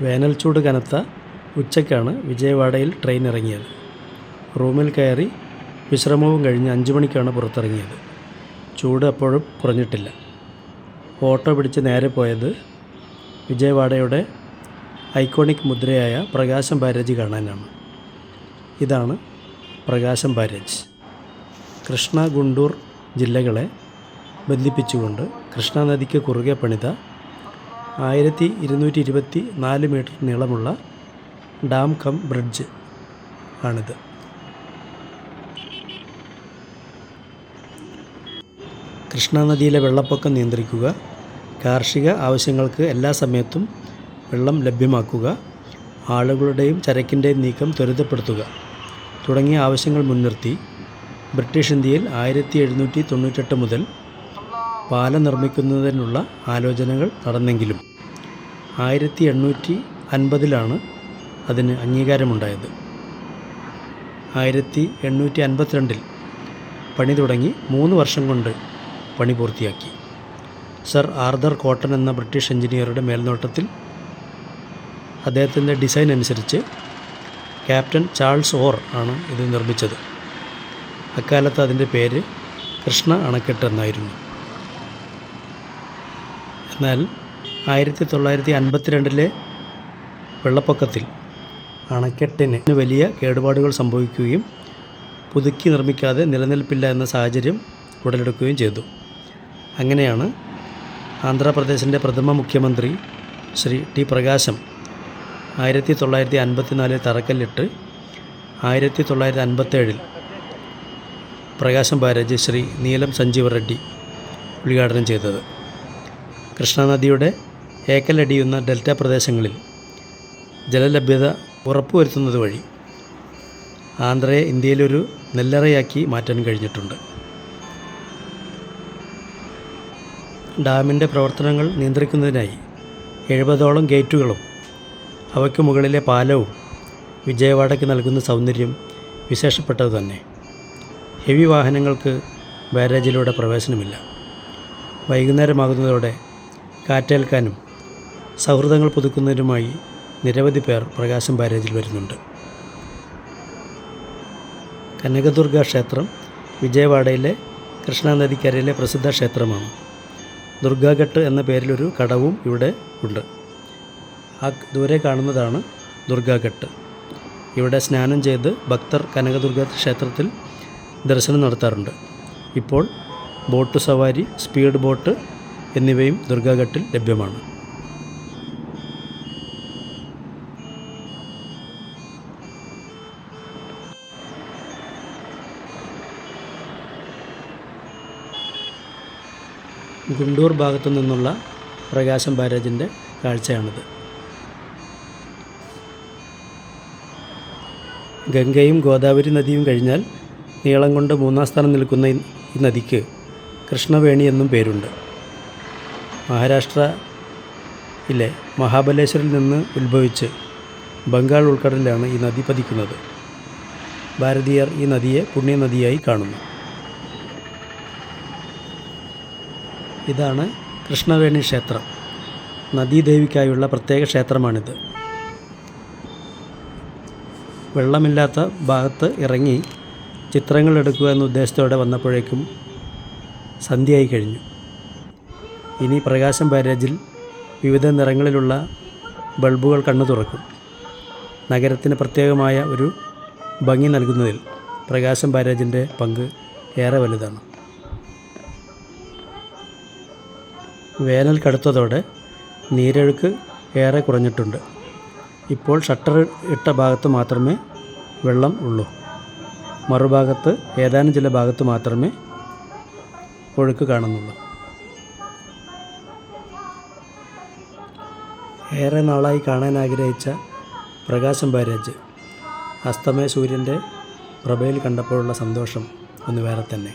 വേനൽച്ചൂട് കനത്ത ഉച്ചയ്ക്കാണ് വിജയവാഡയിൽ ട്രെയിൻ ഇറങ്ങിയത്. റൂമിൽ കയറി വിശ്രമവും കഴിഞ്ഞ് 5 മണിക്കാണ് പുറത്തിറങ്ങിയത്. ചൂട് അപ്പോഴും കുറഞ്ഞിട്ടില്ല. ഓട്ടോ പിടിച്ച് നേരെ പോയത് വിജയവാഡയുടെ ഐക്കോണിക് മുദ്രയായ പ്രകാശം ബാരേജ് കാണാനാണ്. ഇതാണ് പ്രകാശം ബാരേജ്. കൃഷ്ണ, ഗുണ്ടൂർ ജില്ലകളെ ബന്ധിപ്പിച്ചുകൊണ്ട് കൃഷ്ണാനദിക്ക് കുറുകെ പണിത 1224 മീറ്റർ നീളമുള്ള ഡാം കം ബ്രിഡ്ജ് ആണിത്. കൃഷ്ണാനദിയിലെ വെള്ളപ്പൊക്കം നിയന്ത്രിക്കുക, കാർഷിക ആവശ്യങ്ങൾക്ക് എല്ലാ സമയത്തും വെള്ളം ലഭ്യമാക്കുക, ആളുകളുടെയും ചരക്കിൻ്റെയും നീക്കം ത്വരിതപ്പെടുത്തുക തുടങ്ങിയ ആവശ്യങ്ങൾ മുൻനിർത്തി ബ്രിട്ടീഷ് ഇന്ത്യയിൽ 1798 മുതൽ പാലം നിർമ്മിക്കുന്നതിനുള്ള ആലോചനകൾ നടന്നെങ്കിലും 1850 അതിന് അംഗീകാരമുണ്ടായത്. 1852 പണി തുടങ്ങി 3 വർഷം കൊണ്ട് പണി പൂർത്തിയാക്കി. സർ ആർതർ കോട്ടൺ എന്ന ബ്രിട്ടീഷ് എഞ്ചിനീയറുടെ മേൽനോട്ടത്തിൽ അദ്ദേഹത്തിൻ്റെ ഡിസൈൻ അനുസരിച്ച് ക്യാപ്റ്റൻ ചാൾസ് ഓർ ആണ് ഇത് നിർമ്മിച്ചത്. അക്കാലത്ത് അതിൻ്റെ പേര് കൃഷ്ണ അണക്കെട്ട് എന്നായിരുന്നു. എന്നാൽ 1952 വെള്ളപ്പൊക്കത്തിൽ അണക്കെട്ടിന് വലിയ കേടുപാടുകൾ സംഭവിക്കുകയും പുതുക്കി നിർമ്മിക്കാതെ നിലനിൽപ്പില്ല എന്ന സാഹചര്യം ഉടലെടുക്കുകയും ചെയ്തു. അങ്ങനെയാണ് ആന്ധ്രാപ്രദേശിൻ്റെ പ്രഥമ മുഖ്യമന്ത്രി ശ്രീ ടി പ്രകാശം 1954 തറക്കല്ലിട്ട് 1957 പ്രകാശം ബാരേജ് ശ്രീ നീലം സഞ്ജീവ റെഡ്ഡി ഉദ്ഘാടനം ചെയ്തത്. കൃഷ്ണാനദിയുടെ ഏക്കലടിയുന്ന ഡെൽറ്റ പ്രദേശങ്ങളിൽ ജലലഭ്യത ഉറപ്പുവരുത്തുന്നത് വഴി ആന്ധ്രയെ ഇന്ത്യയിലൊരു നെല്ലറയാക്കി മാറ്റാൻ കഴിഞ്ഞിട്ടുണ്ട്. ഡാമിൻ്റെ പ്രവർത്തനങ്ങൾ നിയന്ത്രിക്കുന്നതിനായി 70ഓളം ഗേറ്റുകളും അവയ്ക്ക് മുകളിലെ പാലവും വിജയവാഡയ്ക്ക് നൽകുന്ന സൗന്ദര്യം വിശേഷപ്പെട്ടത് തന്നെ. ഹെവി വാഹനങ്ങൾക്ക് ബാരേജിലൂടെ പ്രവേശനമില്ല. വൈകുന്നേരമാകുന്നതോടെ കാറ്റേൽക്കാനും സൗഹൃദങ്ങൾ പുതുക്കുന്നതിനുമായി നിരവധി പേർ പ്രകാശം ബാരേജിൽ വരുന്നുണ്ട്. കനകദുർഗ ക്ഷേത്രം വിജയവാഡയിലെ കൃഷ്ണാനദിക്കരയിലെ പ്രസിദ്ധ ക്ഷേത്രമാണ്. ദുർഗാഘട്ട് എന്ന പേരിലൊരു കടവും ഇവിടെ ഉണ്ട്. ആ ദൂരെ കാണുന്നതാണ് ദുർഗാഘട്ട്. ഇവിടെ സ്നാനം ചെയ്ത് ഭക്തർ കനകദുർഗ ക്ഷേത്രത്തിൽ ദർശനം നടത്താറുണ്ട്. ഇപ്പോൾ ബോട്ട് സവാരി, സ്പീഡ് ബോട്ട് എന്നിവയും ദുർഗാഘട്ടിൽ ലഭ്യമാണ്. ഗുണ്ടൂർ ഭാഗത്തു നിന്നുള്ള പ്രകാശം ബാരേജിൻ്റെ കാഴ്ചയാണിത്. ഗംഗയും ഗോദാവരി നദിയും കഴിഞ്ഞാൽ നീളം കൊണ്ട് 3-ാം സ്ഥാനം നിൽക്കുന്ന ഈ നദിക്ക് കൃഷ്ണവേണി എന്നും പേരുണ്ട്. മഹാരാഷ്ട്രയിലെ മഹാബലേശ്വരിൽ നിന്ന് ഉത്ഭവിച്ച് ബംഗാൾ ഉൾക്കടലിലാണ് ഈ നദി പതിക്കുന്നത്. ഭാരതീയർ ഈ നദിയെ പുണ്യനദിയായി കാണുന്നു. ഇതാണ് കൃഷ്ണവേണി ക്ഷേത്രം. നദീദേവിക്കായുള്ള പ്രത്യേക ക്ഷേത്രമാണിത്. വെള്ളമില്ലാത്ത ഭാഗത്ത് ഇറങ്ങി ചിത്രങ്ങൾ എടുക്കുക എന്ന ഉദ്ദേശത്തോടെ വന്നപ്പോഴേക്കും സന്ധ്യയായി കഴിഞ്ഞു. ഇനി പ്രകാശം ബാരേജിൽ വിവിധ നിറങ്ങളിലുള്ള ബൾബുകൾ കണ്ണു തുറക്കും. നഗരത്തിന് പ്രത്യേകമായ ഒരു ഭംഗി നൽകുന്നതിൽ പ്രകാശം ബാരേജിൻ്റെ പങ്ക് ഏറെ വലുതാണ്. വേനൽ കടുത്തതോടെ നീരൊഴുക്ക് ഏറെ കുറഞ്ഞിട്ടുണ്ട്. ഇപ്പോൾ ഷട്ടർ ഇട്ട ഭാഗത്ത് മാത്രമേ വെള്ളം ഉള്ളൂ. മറുഭാഗത്ത് ഏതാനും ചില ഭാഗത്ത് മാത്രമേ ഒഴുക്ക് കാണുന്നുള്ളൂ. ഏറെ നാളായി കാണാൻ ആഗ്രഹിച്ച പ്രകാശം ബാരേജ് അസ്തമയ സൂര്യൻ്റെ പ്രഭയിൽ കണ്ടപ്പോഴുള്ള സന്തോഷം ഒന്ന് വേറെ തന്നെ.